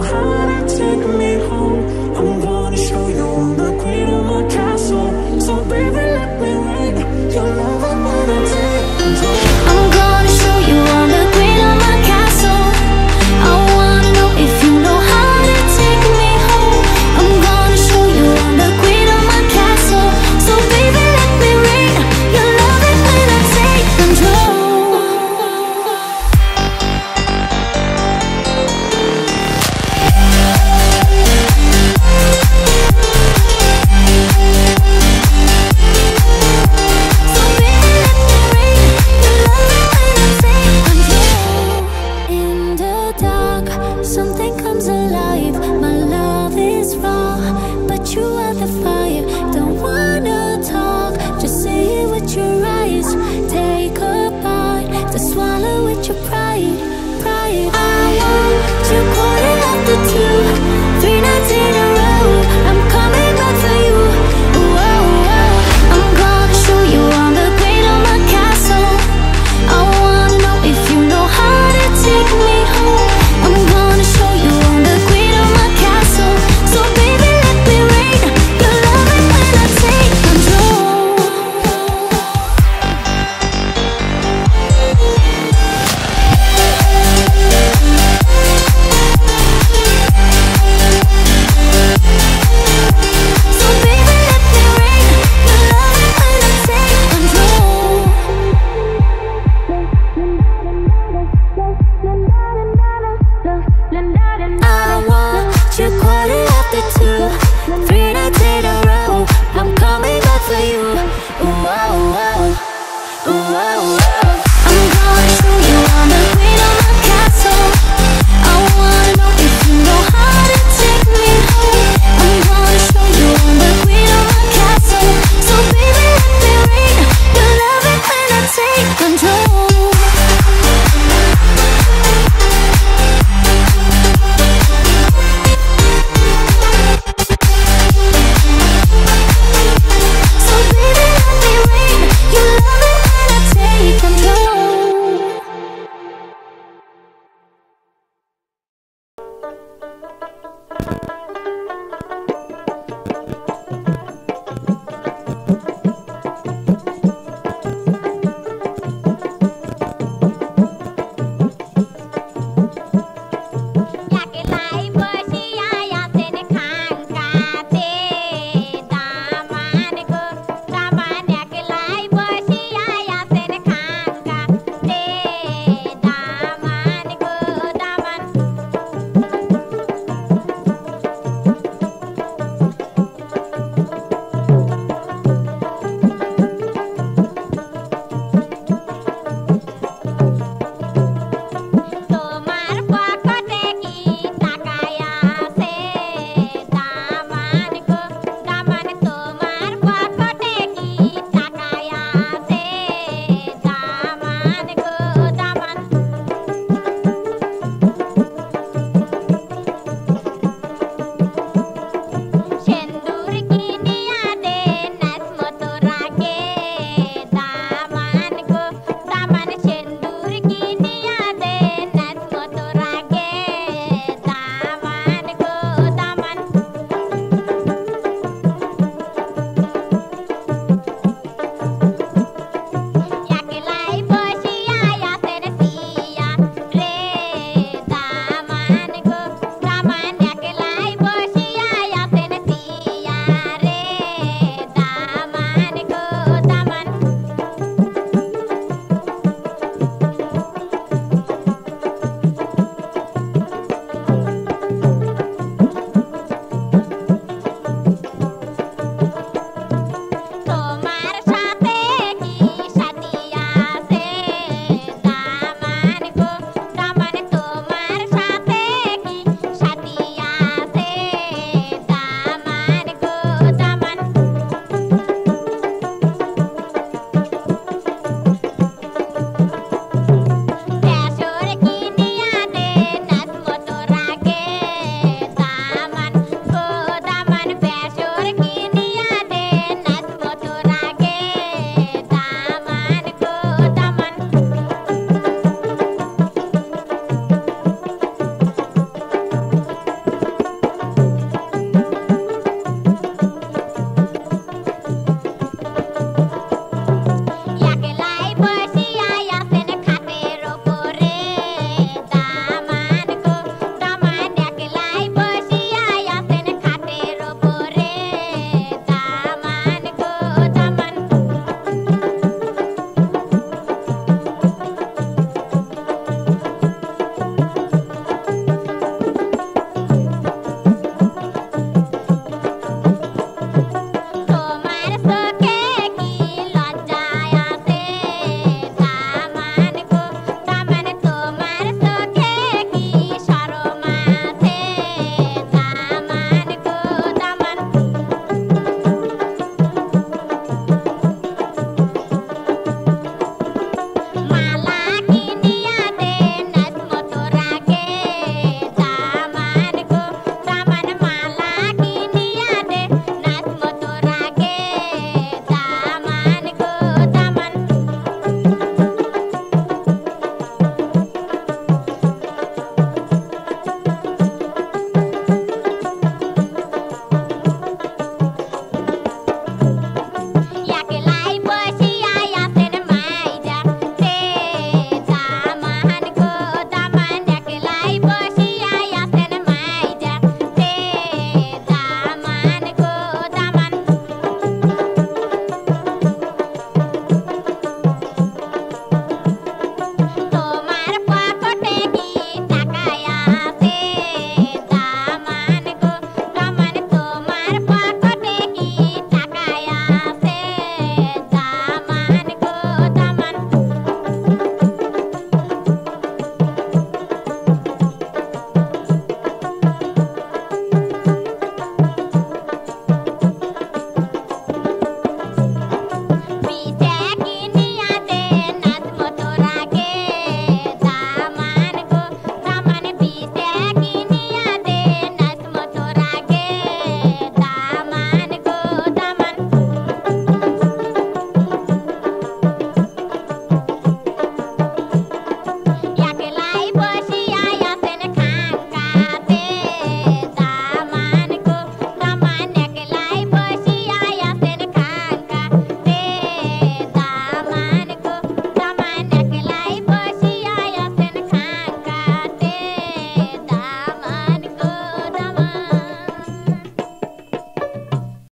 know how to take me home, I'm gonna show you I'm the queen of my castle. So baby, let me rain your love when I take control. I'm gonna show you I'm the queen of my castle. I wanna know if you know how to take me home. I'm gonna show you I'm the queen of my castle. So baby, let me rain your love when I take control. Something comes alive, my love is raw, but you are the fire. Don't wanna talk, just say it with your eyes. Take a bite to swallow with your pride, pride. I want you quarter after 2, 3 nights in a row. I'm coming back for you. Whoa, whoa. I'm gonna show you I'm the queen of my castle. I wanna know if you know how to take me home. I'm gonna show you I'm the queen of my castle. So baby, let me rain your love when I take control. So baby, let me rain your love when I take control. I want you quarter after 2, 3 nights in a row. I'm coming back for you. Ooh, oh, oh. Ooh, oh, oh.